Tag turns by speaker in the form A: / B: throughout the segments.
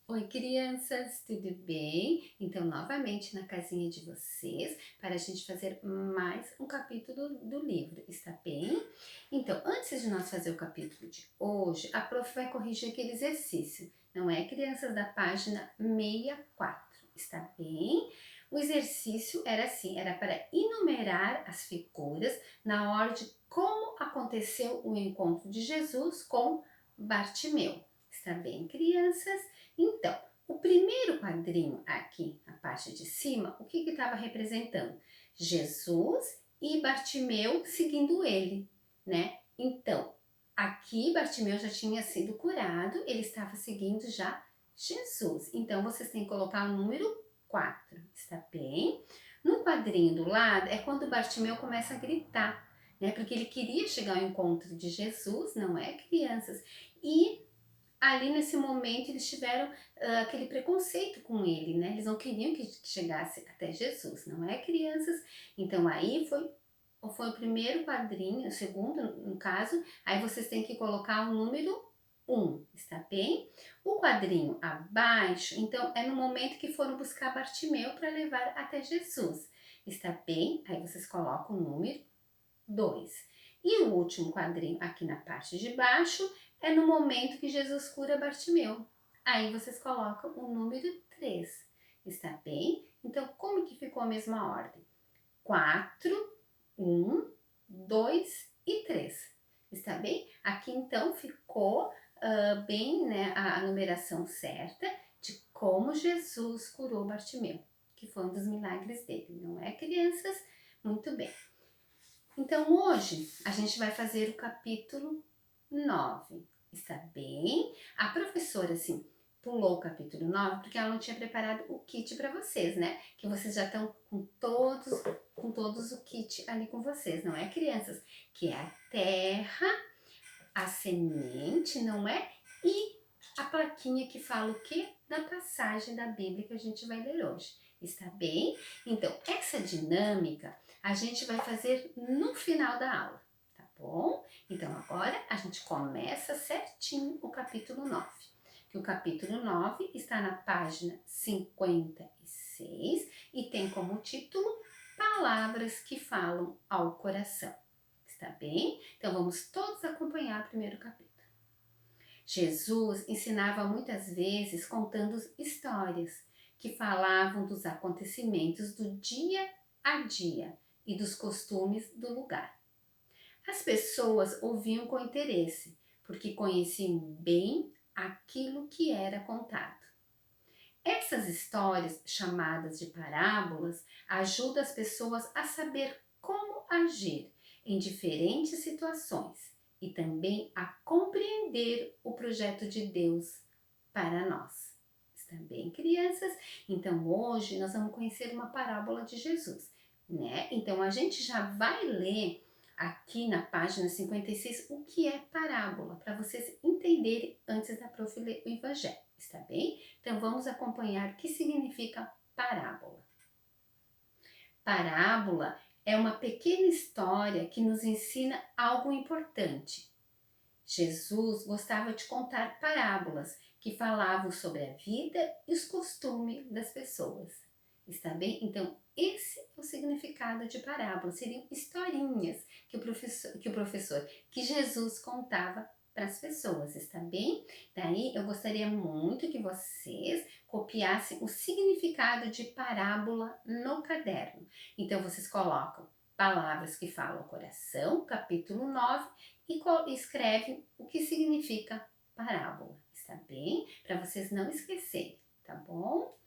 A: Oi, crianças, tudo bem? Então, novamente na casinha de vocês, para a gente fazer mais um capítulo do livro, está bem? Então, antes de nós fazer o capítulo de hoje, a prof vai corrigir aquele exercício, não é, crianças, da página 64, está bem? O exercício era assim, era para enumerar as figuras na ordem de como aconteceu o encontro de Jesus com Bartimeu. Está bem, crianças? Então, o primeiro quadrinho aqui na parte de cima, o que estava representando? Jesus e Bartimeu seguindo ele, né? Então, aqui Bartimeu já tinha sido curado, ele estava seguindo já Jesus. Então, vocês têm que colocar o número 4, está bem? No quadrinho do lado é quando Bartimeu começa a gritar, né? Porque ele queria chegar ao encontro de Jesus, não é, crianças? E ali nesse momento eles tiveram aquele preconceito com ele, né? Eles não queriam que chegasse até Jesus, não é, crianças? Então aí foi o primeiro quadrinho, o segundo no caso, aí vocês têm que colocar o número 1, está bem? O quadrinho abaixo, então é no momento que foram buscar Bartimeu para levar até Jesus, está bem? Aí vocês colocam o número 2. E o último quadrinho aqui na parte de baixo é no momento que Jesus cura Bartimeu. Aí vocês colocam o número 3. Está bem? Então, como que ficou a mesma ordem? 4, 1, 2 e 3. Está bem? Aqui então ficou bem, né, a numeração certa de como Jesus curou Bartimeu, que foi um dos milagres dele, não é, crianças? Muito bem. Então, hoje a gente vai fazer o capítulo 9. Está bem? A professora, assim, pulou o capítulo 9 porque ela não tinha preparado o kit para vocês, né? Que vocês já estão com todos o kit ali com vocês, não é, crianças? Que é a terra, a semente, não é? E a plaquinha que fala o quê? Da passagem da Bíblia que a gente vai ler hoje. Está bem? Então, essa dinâmica a gente vai fazer no final da aula, tá bom? Então, agora a gente começa certinho o capítulo 9. Que o capítulo 9 está na página 56 e tem como título Palavras que falam ao coração. Está bem? Então vamos todos acompanhar o primeiro capítulo. Jesus ensinava muitas vezes contando histórias que falavam dos acontecimentos do dia a dia e dos costumes do lugar. As pessoas ouviam com interesse, porque conheciam bem aquilo que era contado. Essas histórias, chamadas de parábolas, ajudam as pessoas a saber como agir em diferentes situações e também a compreender o projeto de Deus para nós. Está bem, crianças? Então, hoje nós vamos conhecer uma parábola de Jesus, né? Então, a gente já vai ler aqui na página 56 o que é parábola, para vocês entenderem antes da prof ler o Evangelho, está bem? Então vamos acompanhar o que significa parábola. Parábola é uma pequena história que nos ensina algo importante. Jesus gostava de contar parábolas que falavam sobre a vida e os costumes das pessoas. Está bem? Então, esse é o significado de parábola. Seriam historinhas que Jesus contava para as pessoas, está bem? Daí eu gostaria muito que vocês copiassem o significado de parábola no caderno. Então, vocês colocam palavras que falam ao coração, capítulo 9, e escreve o que significa parábola, está bem? Para vocês não esquecerem, tá bom?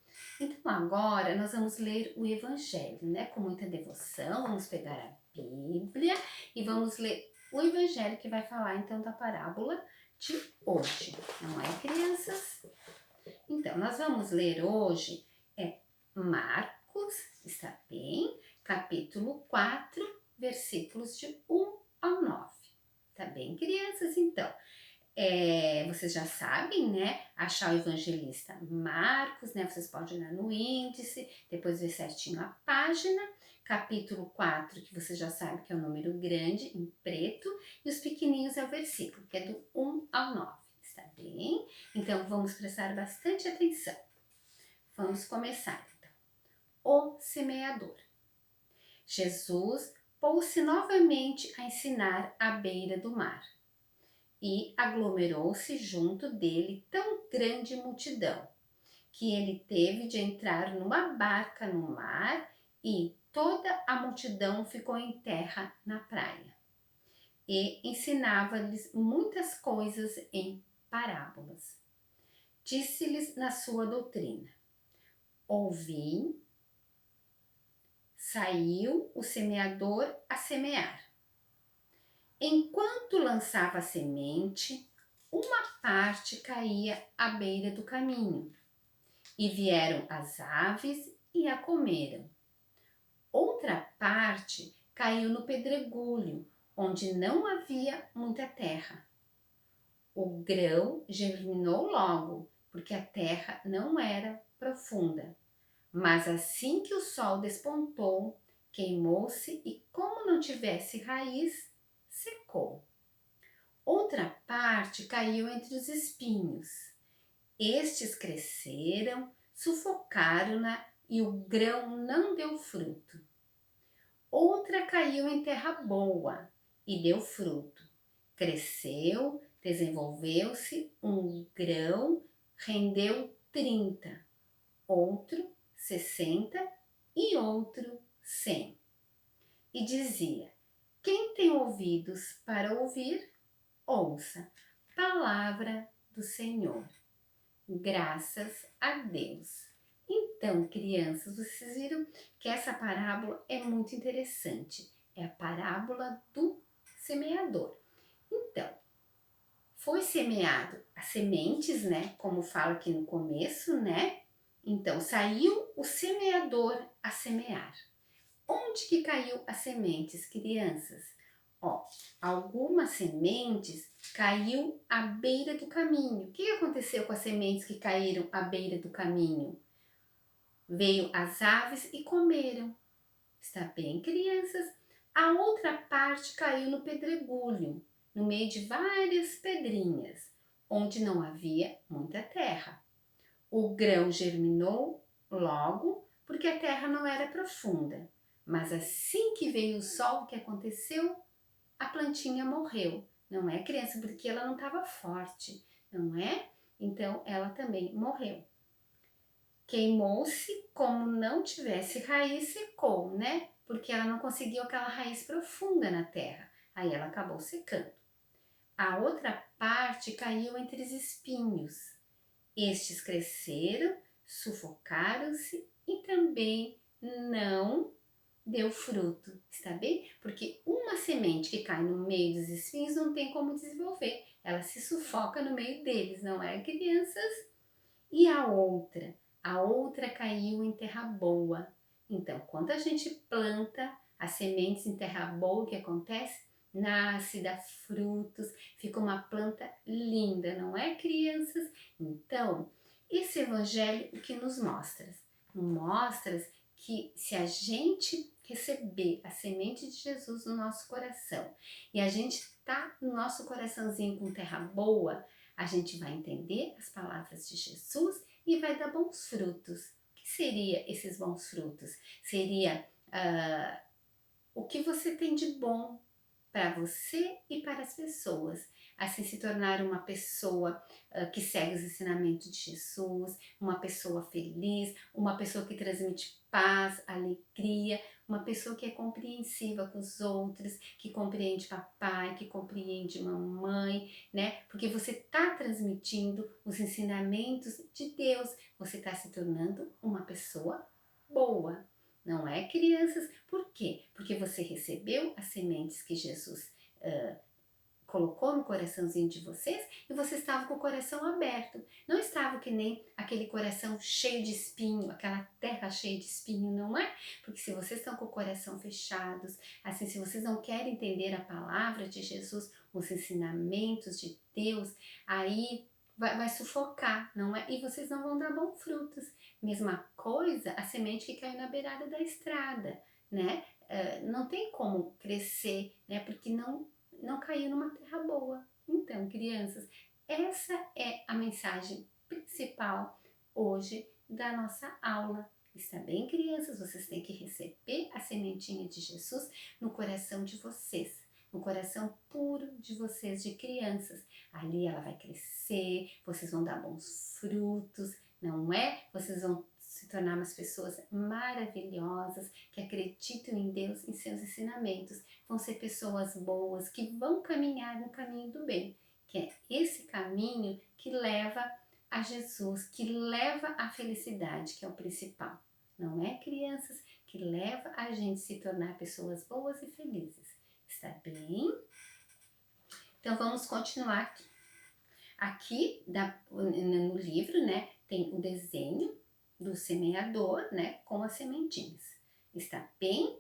A: Então agora nós vamos ler o Evangelho, né? Com muita devoção, vamos pegar a Bíblia e vamos ler o Evangelho que vai falar então da parábola de hoje, não é, crianças? Então, nós vamos ler hoje Marcos, está bem? Capítulo 4, versículos de 1 ao 9. Tá bem, crianças? Então, vocês já sabem, né? Achar o evangelista Marcos, né? Vocês podem olhar no índice, depois ver certinho a página. Capítulo 4, que vocês já sabem que é o número grande, em preto, e os pequenininhos é o versículo, que é do 1 ao 9. Está está bem? Então, vamos prestar bastante atenção. Vamos começar, então. O semeador. Jesus pôs-se novamente a ensinar à beira do mar, e aglomerou-se junto dele tão grande multidão, que ele teve de entrar numa barca no mar e toda a multidão ficou em terra na praia. E ensinava-lhes muitas coisas em parábolas. Disse-lhes na sua doutrina: ouvi, saiu o semeador a semear. Enquanto lançava a semente, uma parte caía à beira do caminho, e vieram as aves e a comeram. Outra parte caiu no pedregulho, onde não havia muita terra. O grão germinou logo, porque a terra não era profunda. Mas assim que o sol despontou, queimou-se e, como não tivesse raiz, secou. Outra parte caiu entre os espinhos. Estes cresceram, sufocaram-na e o grão não deu fruto. Outra caiu em terra boa e deu fruto. Cresceu, desenvolveu-se, um grão rendeu 30, outro 60 e outro 100. E dizia: quem tem ouvidos para ouvir, ouça. Palavra do Senhor. Graças a Deus. Então, crianças, vocês viram que essa parábola é muito interessante. É a parábola do semeador. Então, foi semeado as sementes, né? Como fala aqui no começo, né? Então, saiu o semeador a semear. Onde que caiu as sementes, crianças? Ó, algumas sementes caiu à beira do caminho. O que aconteceu com as sementes que caíram à beira do caminho? Veio as aves e comeram. Está bem, crianças? A outra parte caiu no pedregulho, no meio de várias pedrinhas, onde não havia muita terra. O grão germinou logo, porque a terra não era profunda. Mas assim que veio o sol, o que aconteceu? A plantinha morreu. Não é, criança? Porque ela não estava forte, não é? Então ela também morreu. Queimou-se, como não tivesse raiz, secou, né? Porque ela não conseguiu aquela raiz profunda na terra. Aí ela acabou secando. A outra parte caiu entre os espinhos. Estes cresceram, sufocaram-se e também não deu fruto, está bem? Porque uma semente que cai no meio dos espinhos não tem como desenvolver. Ela se sufoca no meio deles, não é, crianças? E a outra caiu em terra boa. Então, quando a gente planta as sementes em terra boa, o que acontece? Nasce, dá frutos, fica uma planta linda, não é, crianças? Então, esse evangelho o que nos mostra? Mostra que se a gente receber a semente de Jesus no nosso coração e a gente tá no nosso coraçãozinho com terra boa, a gente vai entender as palavras de Jesus e vai dar bons frutos. O que seria esses bons frutos? Seria o que você tem de bom para você e para as pessoas. Assim se tornar uma pessoa que segue os ensinamentos de Jesus, uma pessoa feliz, uma pessoa que transmite paz, alegria, uma pessoa que é compreensiva com os outros, que compreende papai, que compreende mamãe, né? Porque você está transmitindo os ensinamentos de Deus, você está se tornando uma pessoa boa. Não é, crianças? Por quê? Porque você recebeu as sementes que Jesus colocou no coraçãozinho de vocês e você estava com o coração aberto. Não estava que nem aquele coração cheio de espinho, aquela terra cheia de espinho, não é? Porque se vocês estão com o coração fechados, assim, se vocês não querem entender a palavra de Jesus, os ensinamentos de Deus, aí vai sufocar, não é? E vocês não vão dar bons frutos. Mesma coisa a semente que caiu na beirada da estrada, né? Não tem como crescer, né? Porque não caiu numa terra boa. Então, crianças, essa é a mensagem principal hoje da nossa aula. Está bem, crianças? Vocês têm que receber a sementinha de Jesus no coração de vocês, no coração puro de vocês, de crianças. Ali ela vai crescer, vocês vão dar bons frutos, não é? Vocês vão se tornar umas pessoas maravilhosas, que acreditam em Deus, em seus ensinamentos. Vão ser pessoas boas, que vão caminhar no caminho do bem, que é esse caminho que leva a Jesus, que leva à felicidade, que é o principal. Não é, crianças? Que leva a gente a se tornar pessoas boas e felizes. Está bem? Então vamos continuar aqui. Aqui no livro, né, tem o desenho do semeador, né, com as sementinhas. Está bem?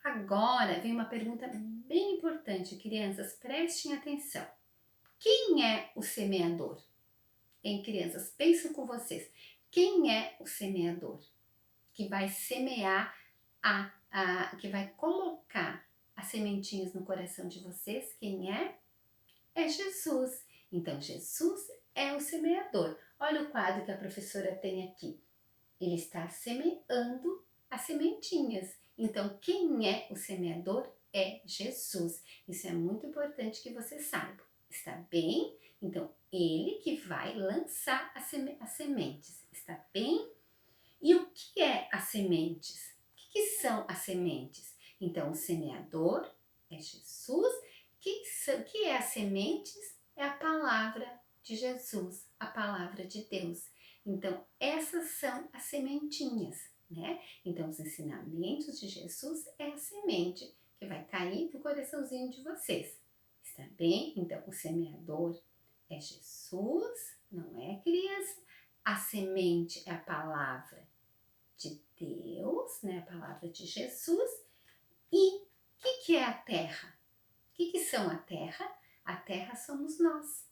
A: Agora vem uma pergunta bem importante, crianças, prestem atenção. Quem é o semeador? Hein, crianças, pensam com vocês. Quem é o semeador? Que vai semear, que vai colocar as sementinhas no coração de vocês. Quem é? É Jesus. Então, Jesus é o semeador. Olha o quadro que a professora tem aqui. Ele está semeando as sementinhas. Então, quem é o semeador? É Jesus. Isso é muito importante que você saiba. Está bem? Então, ele que vai lançar as sementes. Está bem? E o que é as sementes? O que são as sementes? Então, o semeador é Jesus. O que é as sementes? É a palavra de Jesus, a palavra de Deus. Então, essas são as sementinhas, né? Então, os ensinamentos de Jesus é a semente que vai cair no coraçãozinho de vocês. Está bem? Então, o semeador é Jesus, não é, criança? A semente é a palavra de Deus, né? A palavra de Jesus. E o que é a terra? O que são a terra? A terra somos nós.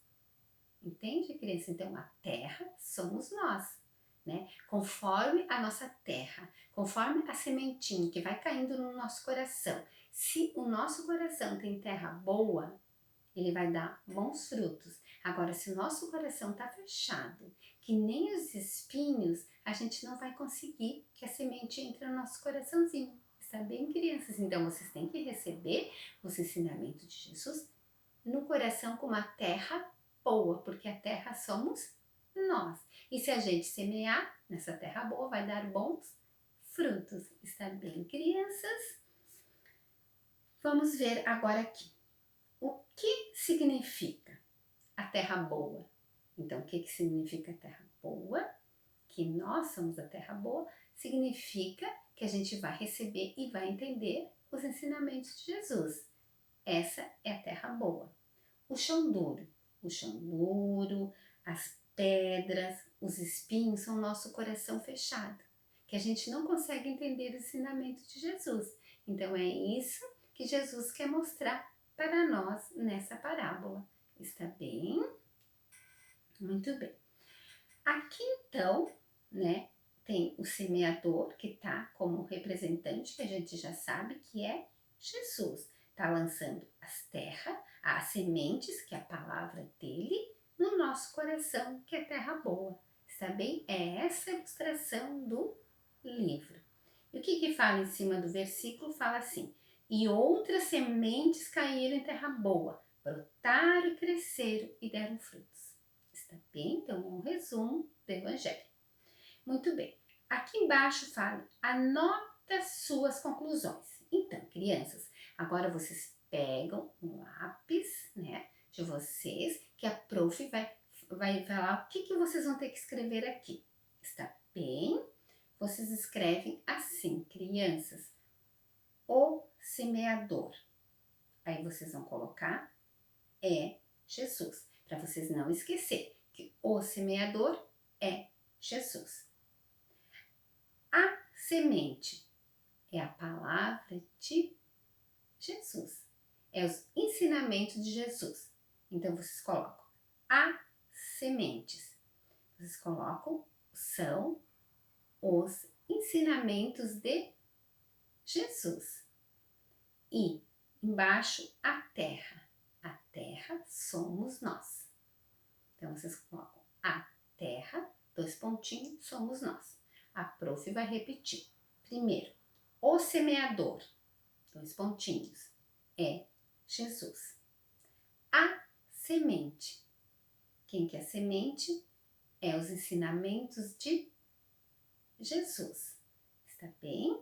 A: Entende, criança? Então, a terra somos nós, né? Conforme a nossa terra, conforme a sementinha que vai caindo no nosso coração. Se o nosso coração tem terra boa, ele vai dar bons frutos. Agora, se o nosso coração está fechado, que nem os espinhos, a gente não vai conseguir que a semente entre no nosso coraçãozinho. Está bem, crianças? Então, vocês têm que receber os ensinamentos de Jesus no coração com uma terra boa, porque a terra somos nós. E se a gente semear nessa terra boa, vai dar bons frutos. Está bem, crianças? Vamos ver agora aqui. O que significa a terra boa? Então, o que significa a terra boa? Que nós somos a terra boa, significa que a gente vai receber e vai entender os ensinamentos de Jesus. Essa é a terra boa. O chão duro. O chão duro, as pedras, os espinhos são o nosso coração fechado, que a gente não consegue entender o ensinamento de Jesus. Então, é isso que Jesus quer mostrar para nós nessa parábola. Está bem? Muito bem. Aqui então, né, tem o semeador que está como representante, que a gente já sabe que é Jesus. Está lançando as sementes, que é a palavra dele, no nosso coração, que é terra boa. Está bem? É essa a ilustração do livro. E o que fala em cima do versículo? Fala assim: e outras sementes caíram em terra boa, brotaram e cresceram e deram frutos. Está bem? Então, é um resumo do Evangelho. Muito bem. Aqui embaixo fala, anota suas conclusões. Então, crianças, agora vocês pegam um lápis, né, de vocês, que a prof vai falar o que vocês vão ter que escrever aqui. Está bem? Vocês escrevem assim, crianças, o semeador. Aí vocês vão colocar é Jesus, para vocês não esquecer que o semeador é Jesus. A semente é a palavra de Jesus, é os ensinamentos de Jesus. Então vocês colocam a sementes, vocês colocam são os ensinamentos de Jesus. E embaixo a terra somos nós. Então, vocês colocam a terra, 2 pontinhos, somos nós. A prof vai repetir. Primeiro, o semeador, 2 pontinhos, é Jesus. A semente. Quem que é a semente? É os ensinamentos de Jesus. Está bem?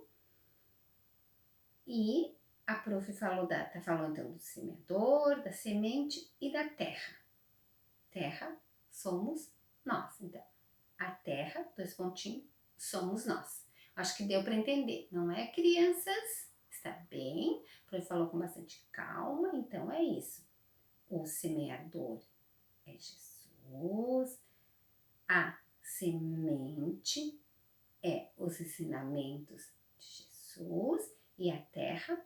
A: E a prof tá falando então do semeador, da semente e da terra. Terra somos nós. Então, a terra, 2 pontinhos, somos nós. Acho que deu para entender, não é, crianças? Está bem? A prof falou com bastante calma, então é isso. O semeador é Jesus. A semente é os ensinamentos de Jesus. E a terra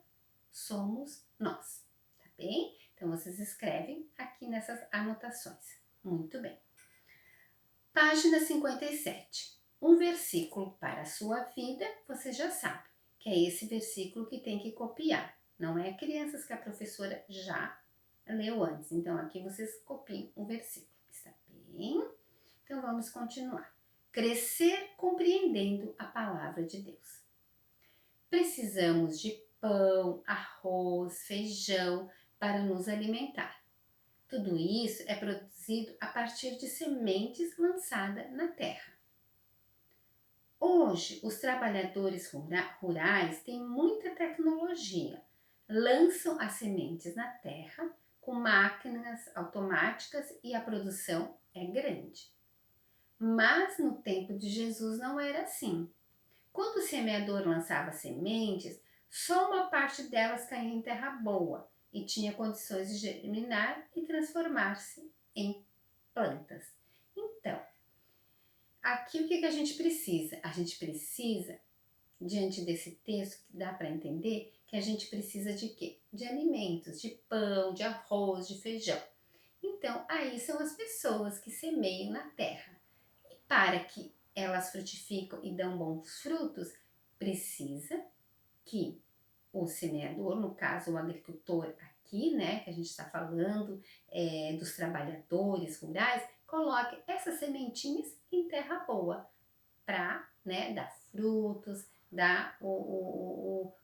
A: somos nós, tá bem? Então, vocês escrevem aqui nessas anotações. Muito bem. Página 57. Um versículo para a sua vida, você já sabe, que é esse versículo que tem que copiar. Não é, crianças, que a professora já leu antes. Então, aqui vocês copiam o versículo. Está bem? Então, vamos continuar. Crescer compreendendo a palavra de Deus. Precisamos de pão, arroz, feijão para nos alimentar. Tudo isso é produzido a partir de sementes lançadas na terra. Hoje, os trabalhadores rurais têm muita tecnologia. Lançam as sementes na terra com máquinas automáticas e a produção é grande. Mas no tempo de Jesus não era assim. Quando o semeador lançava sementes, só uma parte delas caía em terra boa e tinha condições de germinar e transformar-se em plantas. Então, aqui o que a gente precisa? A gente precisa, diante desse texto, que dá para entender, que a gente precisa de quê? De alimentos, de pão, de arroz, de feijão. Então, aí são as pessoas que semeiam na terra. E para que elas frutificam e dão bons frutos, precisa que o semeador, no caso o agricultor aqui, né, que a gente está falando dos trabalhadores rurais, coloque essas sementinhas em terra boa para, né, dar frutos, dar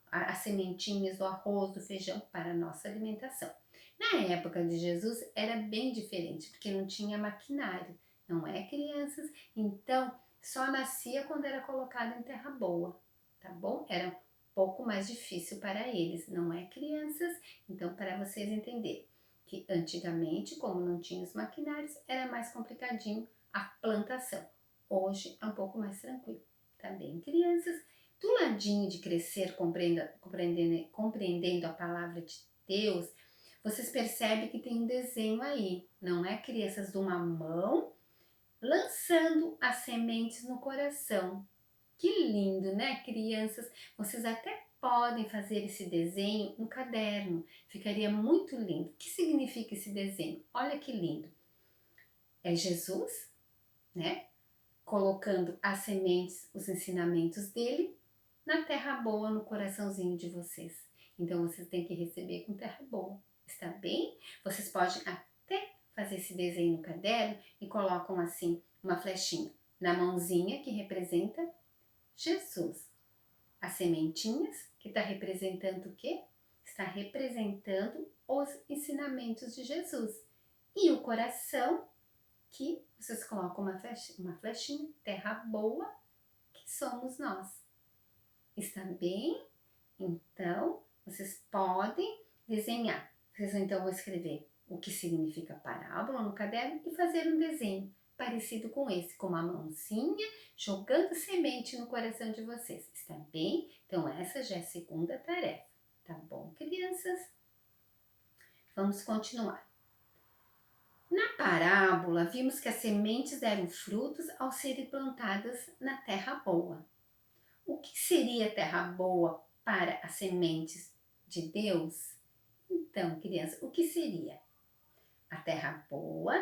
A: as sementinhas do arroz, do feijão para a nossa alimentação. Na época de Jesus era bem diferente, porque não tinha maquinário, não é, crianças? Então, só nascia quando era colocado em terra boa, tá bom? Era um pouco mais difícil para eles, não é, crianças? Então, para vocês entenderem que antigamente, como não tinha os maquinários, era mais complicadinho a plantação. Hoje é um pouco mais tranquilo, tá bem, crianças? Do ladinho de crescer compreendendo a palavra de Deus, vocês percebem que tem um desenho aí, não é, crianças? De uma mão lançando as sementes no coração. Que lindo, né, crianças? Vocês até podem fazer esse desenho no caderno, ficaria muito lindo. O que significa esse desenho? Olha que lindo. É Jesus, né, colocando as sementes, os ensinamentos dele na terra boa, no coraçãozinho de vocês. Então, vocês têm que receber com terra boa, está bem? Vocês podem até fazer esse desenho no caderno e colocam assim uma flechinha na mãozinha, que representa Jesus. As sementinhas, que está representando o quê? Está representando os ensinamentos de Jesus. E o coração, que vocês colocam uma flechinha, terra boa, que somos nós. Está bem? Então, vocês podem desenhar. Vocês então vão escrever o que significa parábola no caderno e fazer um desenho parecido com esse, com uma mãozinha jogando semente no coração de vocês. Está bem? Então, essa já é a segunda tarefa. Tá bom, crianças? Vamos continuar. Na parábola, vimos que as sementes deram frutos ao serem plantadas na terra boa. O que seria terra boa para as sementes de Deus? Então, criança, o que seria? A terra boa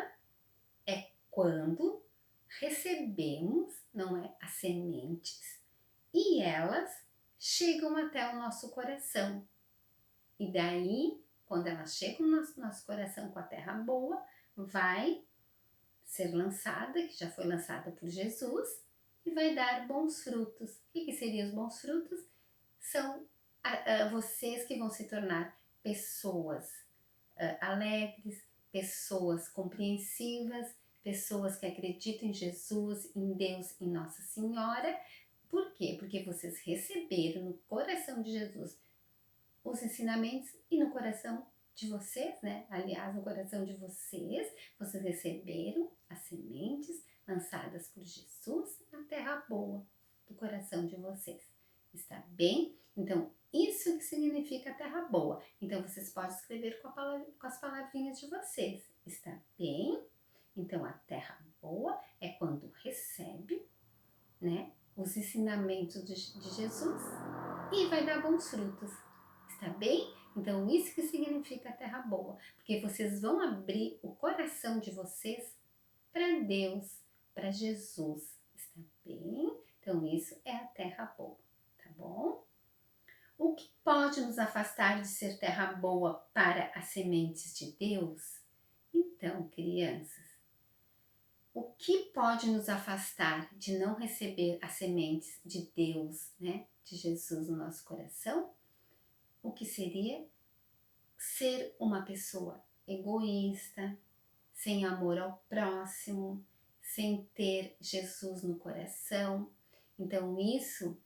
A: é quando recebemos, não é, as sementes e elas chegam até o nosso coração. E daí, quando elas chegam no nosso coração com a terra boa, vai ser lançada, que já foi lançada por Jesus, e vai dar bons frutos. O que seriam os bons frutos? São vocês que vão se tornar pessoas alegres, pessoas compreensivas, pessoas que acreditam em Jesus, em Deus, em Nossa Senhora. Por quê? Porque vocês receberam no coração de Jesus os ensinamentos e no coração de vocês, né? Aliás, no coração de vocês receberam as sementes lançadas por Jesus na terra boa do coração de vocês. Está bem? Então, isso que significa terra boa. Então, vocês podem escrever com as palavrinhas de vocês. Está bem? Então, a terra boa é quando recebe, né, os ensinamentos de Jesus e vai dar bons frutos. Está bem? Então, isso que significa a terra boa. Porque vocês vão abrir o coração de vocês para Deus, para Jesus. Está bem? Então, isso é a terra boa. Tá bom? O que pode nos afastar de ser terra boa para as sementes de Deus? Então, crianças, o que pode nos afastar de não receber as sementes de Deus, né, de Jesus no nosso coração? O que seria? Ser uma pessoa egoísta, sem amor ao próximo, sem ter Jesus no coração. Então, isso,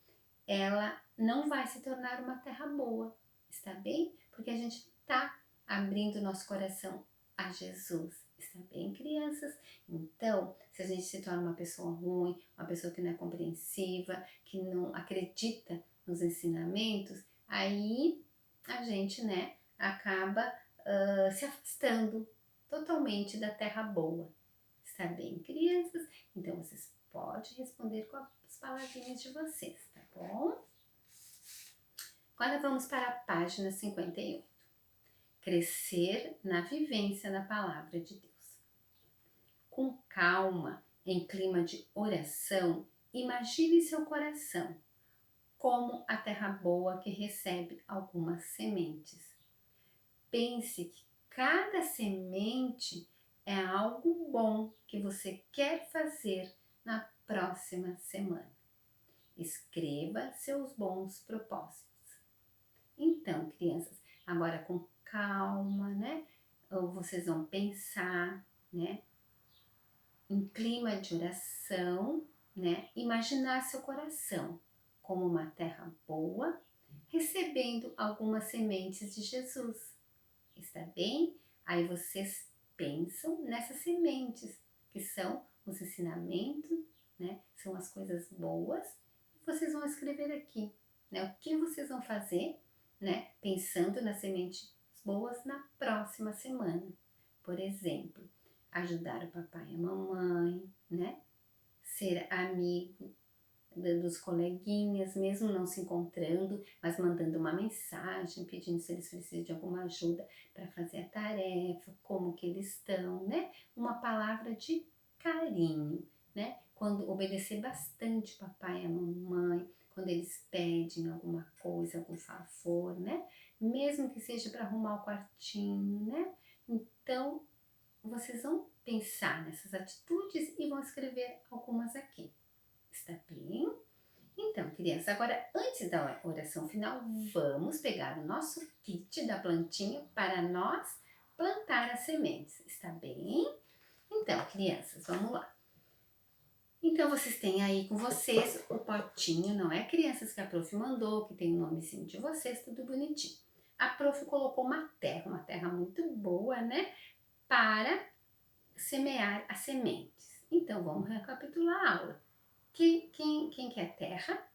A: ela não vai se tornar uma terra boa, está bem? Porque a gente está abrindo nosso coração a Jesus, está bem, crianças? Então, se a gente se torna uma pessoa ruim, uma pessoa que não é compreensiva, que não acredita nos ensinamentos, aí a gente, né, acaba se afastando totalmente da terra boa. Está bem, crianças? Então, vocês podem responder com as palavrinhas de vocês, tá bom? Agora vamos para a página 58. Crescer na vivência da palavra de Deus. Com calma, em clima de oração, imagine seu coração como a terra boa que recebe algumas sementes. Pense que cada semente é algo bom que você quer fazer na próxima semana. Escreva seus bons propósitos. Então, crianças, agora com calma, né? Vocês vão pensar, né? Em clima de oração, né? Imaginar seu coração como uma terra boa, recebendo algumas sementes de Jesus. Está bem? Aí vocês pensam nessas sementes, que são os ensinamentos, né? São as coisas boas. Vocês vão escrever aqui, né? O que vocês vão fazer, né? Pensando nas sementes boas na próxima semana. Por exemplo, ajudar o papai e a mamãe, né? Ser amigo dos coleguinhas, mesmo não se encontrando, mas mandando uma mensagem, pedindo se eles precisam de alguma ajuda para fazer a tarefa, como que eles estão, né? Uma palavra de carinho, né? Quando obedecer bastante o papai e a mamãe, quando eles pedem alguma coisa, algum favor, né? Mesmo que seja para arrumar o quartinho, né? Então, vocês vão pensar nessas atitudes e vão escrever algumas aqui. Está bem? Então, crianças, agora antes da oração final, vamos pegar o nosso kit da plantinha para nós plantar as sementes. Está bem? Então, crianças, vamos lá. Então, vocês têm aí com vocês o potinho, não é, crianças, que a prof mandou, que tem o nomezinho de vocês, tudo bonitinho. A prof colocou uma terra muito boa, né, para semear as sementes. Então, vamos recapitular a aula. Quem que é terra?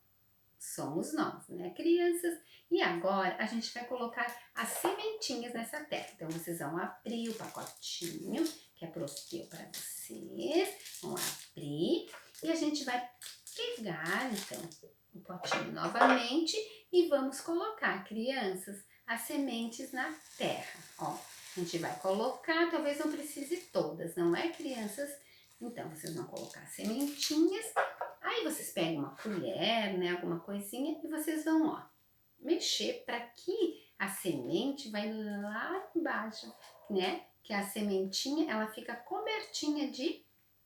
A: Somos nós, né, crianças? E agora a gente vai colocar as sementinhas nessa terra. Então, vocês vão abrir o pacotinho que a prof deu para vocês. Vão abrir e a gente vai pegar, então, o potinho novamente e vamos colocar, crianças, as sementes na terra. Ó, a gente vai colocar, talvez não precise todas, não é, crianças? Então, vocês vão colocar sementinhas. Aí vocês pegam uma colher, né, alguma coisinha e vocês vão, ó, mexer para que a semente vai lá embaixo, né? Que a sementinha, ela fica cobertinha de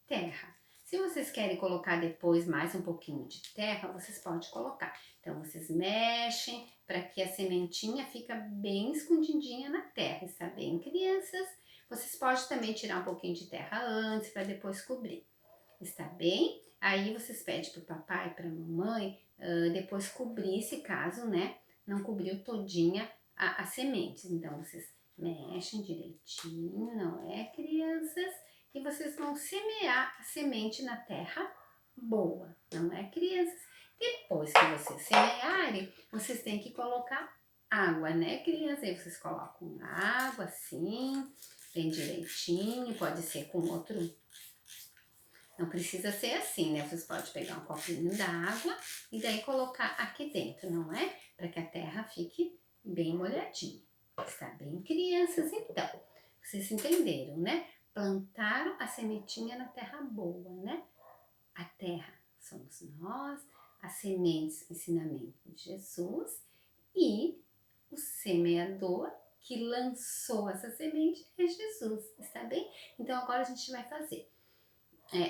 A: terra. Se vocês querem colocar depois mais um pouquinho de terra, vocês podem colocar. Então, vocês mexem para que a sementinha fica bem escondidinha na terra, está bem, crianças? Vocês podem também tirar um pouquinho de terra antes para depois cobrir, está bem? Aí vocês pedem para o papai, para a mamãe, depois cobrir, se caso, né, não cobriu todinha as sementes. Então, vocês mexem direitinho, não é, crianças? E vocês vão semear a semente na terra boa, não é, crianças? Depois que vocês semearem, vocês têm que colocar água, né, crianças? Aí vocês colocam água assim, bem direitinho, pode ser com outro. Não precisa ser assim, né? Vocês podem pegar um copinho d'água e daí colocar aqui dentro, não é? Para que a terra fique bem molhadinha. Está bem, crianças? Então, vocês entenderam, né? Plantaram a sementinha na terra boa, né? A terra somos nós, as sementes, ensinamento de Jesus, e o semeador que lançou essa semente é Jesus, está bem? Então agora a gente vai fazer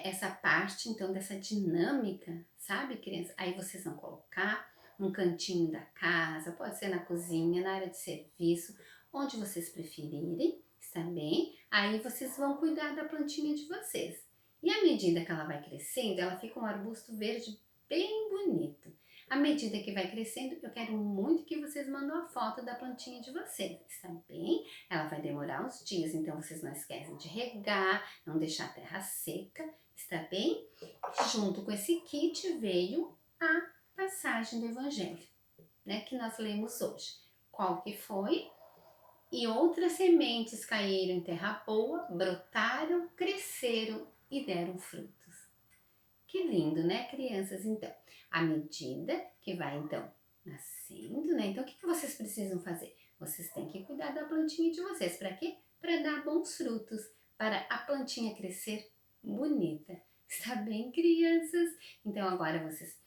A: essa parte, então, dessa dinâmica, sabe, criança? Aí vocês vão colocar num cantinho da casa, pode ser na cozinha, na área de serviço, onde vocês preferirem, está bem? Aí vocês vão cuidar da plantinha de vocês. E à medida que ela vai crescendo, ela fica um arbusto verde bem bonito. À medida que vai crescendo, eu quero muito que vocês mandem a foto da plantinha de vocês, está bem? Ela vai demorar uns dias, então vocês não esquecem de regar, não deixar a terra seca, está bem? Junto com esse kit veio a passagem do Evangelho, né, que nós lemos hoje. Qual que foi? E outras sementes caíram em terra boa, brotaram, cresceram e deram frutos. Que lindo, né, crianças? Então, à medida que vai, então, nascendo, né? Então, o que vocês precisam fazer? Vocês têm que cuidar da plantinha de vocês. Para quê? Para dar bons frutos, para a plantinha crescer bonita. Está bem, crianças? Então, agora vocês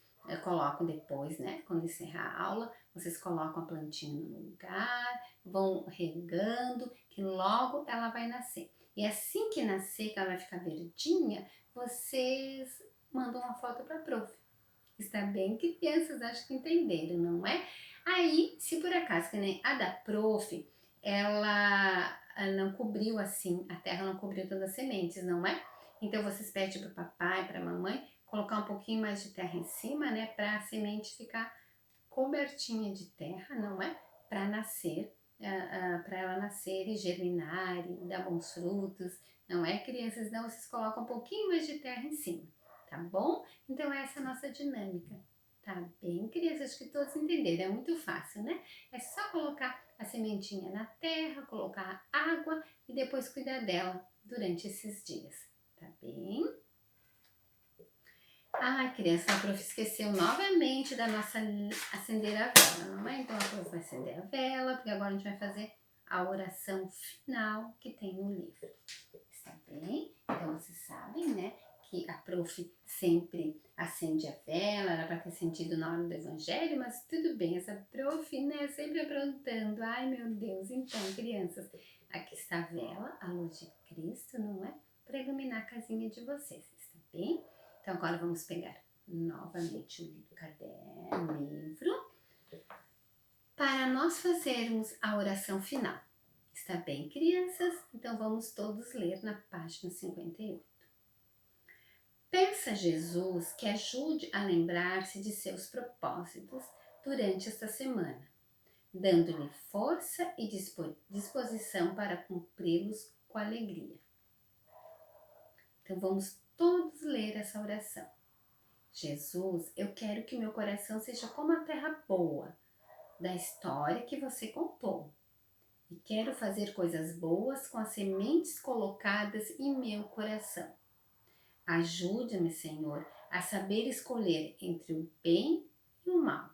A: colocam depois, né? Quando encerrar a aula, vocês colocam a plantinha no lugar, vão regando, que logo ela vai nascer. E assim que nascer, que ela vai ficar verdinha, vocês mandam uma foto para a prof. Está bem, crianças? Acho que entenderam, não é? Aí, se por acaso, que nem a da prof, ela não cobriu assim, a terra não cobriu todas as sementes, não é? Então, vocês pedem para o papai, para a mamãe, colocar um pouquinho mais de terra em cima, né? Para a semente ficar cobertinha de terra, não é? Para nascer, para ela nascer e germinar e dar bons frutos, não é, crianças? Não, vocês colocam um pouquinho mais de terra em cima, tá bom? Então essa é a nossa dinâmica, tá bem, crianças? Acho que todos entenderam, é muito fácil, né? É só colocar a sementinha na terra, colocar água e depois cuidar dela durante esses dias, tá bem? Ai, criança, a prof esqueceu novamente da nossa acender a vela, não é? Então a prof vai acender a vela, porque agora a gente vai fazer a oração final que tem no livro. Está bem? Então vocês sabem, né, que a prof sempre acende a vela, era para ter sentido na hora do evangelho, mas tudo bem, essa prof, né, sempre aprontando. Ai, meu Deus. Então, crianças, aqui está a vela, a luz de Cristo, não é? Para iluminar a casinha de vocês, está bem? Então, agora vamos pegar novamente o caderno, o livro, para nós fazermos a oração final. Está bem, crianças? Então, vamos todos ler na página 58. Peça a Jesus que ajude a lembrar-se de seus propósitos durante esta semana, dando-lhe força e disposição para cumpri-los com alegria. Então, vamos todos ler essa oração. Jesus, eu quero que meu coração seja como a terra boa da história que você contou. E quero fazer coisas boas com as sementes colocadas em meu coração. Ajude-me, Senhor, a saber escolher entre o bem e o mal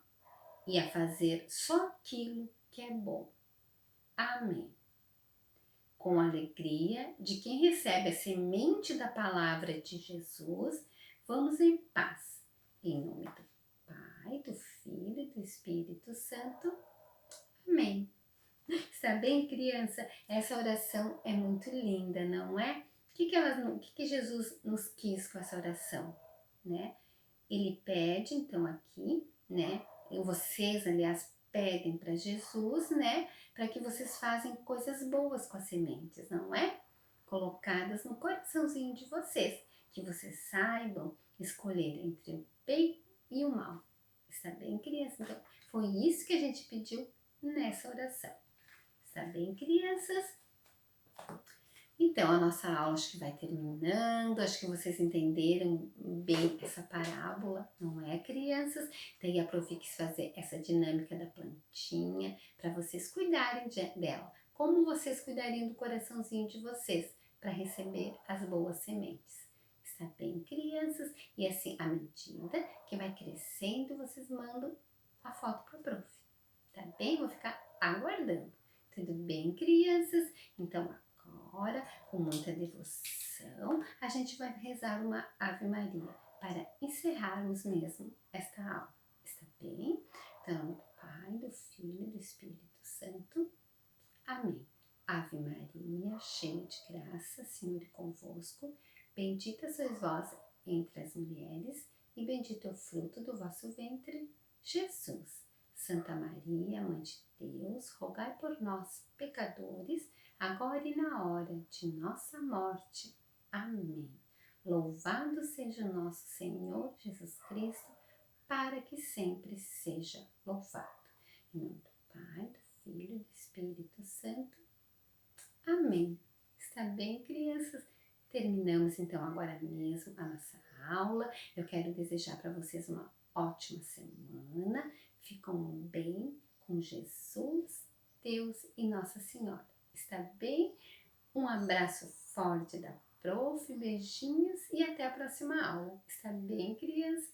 A: e a fazer só aquilo que é bom. Amém. Com a alegria de quem recebe a semente da palavra de Jesus, vamos em paz. Em nome do Pai, do Filho e do Espírito Santo. Amém. Está bem, criança? Essa oração é muito linda, não é? o que Jesus nos quis com essa oração, né? Ele pede, então, aqui, né? E vocês, aliás, pedem para Jesus, né? Para que vocês façam coisas boas com as sementes, não é? Colocadas no coraçãozinho de vocês. Que vocês saibam escolher entre o bem e o mal. Está bem, crianças? Então, foi isso que a gente pediu nessa oração. Está bem, crianças? Então, a nossa aula acho que vai terminando, acho que vocês entenderam bem essa parábola, não é, crianças? Daí a Profi quis fazer essa dinâmica da plantinha para vocês cuidarem dela. Como vocês cuidariam do coraçãozinho de vocês para receber as boas sementes? Está bem, crianças? E assim, à medida que vai crescendo, vocês mandam a foto para a Prof. Tá bem? Vou ficar aguardando. Tudo bem, crianças? Então, agora, com muita devoção, a gente vai rezar uma Ave Maria para encerrarmos mesmo esta aula. Está bem? Então, do Pai, do Filho e do Espírito Santo. Amém. Ave Maria, cheia de graça, Senhor é convosco. Bendita sois vós entre as mulheres, e bendito é o fruto do vosso ventre, Jesus. Santa Maria, Mãe de Deus, rogai por nós, pecadores, agora e na hora de nossa morte. Amém. Louvado seja o nosso Senhor Jesus Cristo, para que sempre seja louvado. Em nome do Pai, do Filho e do Espírito Santo. Amém. Está bem, crianças? Terminamos então agora mesmo a nossa aula. Eu quero desejar para vocês uma ótima semana. Ficam bem com Jesus, Deus e Nossa Senhora. Está bem? Um abraço forte da Prof, beijinhos e até a próxima aula. Está bem, crianças?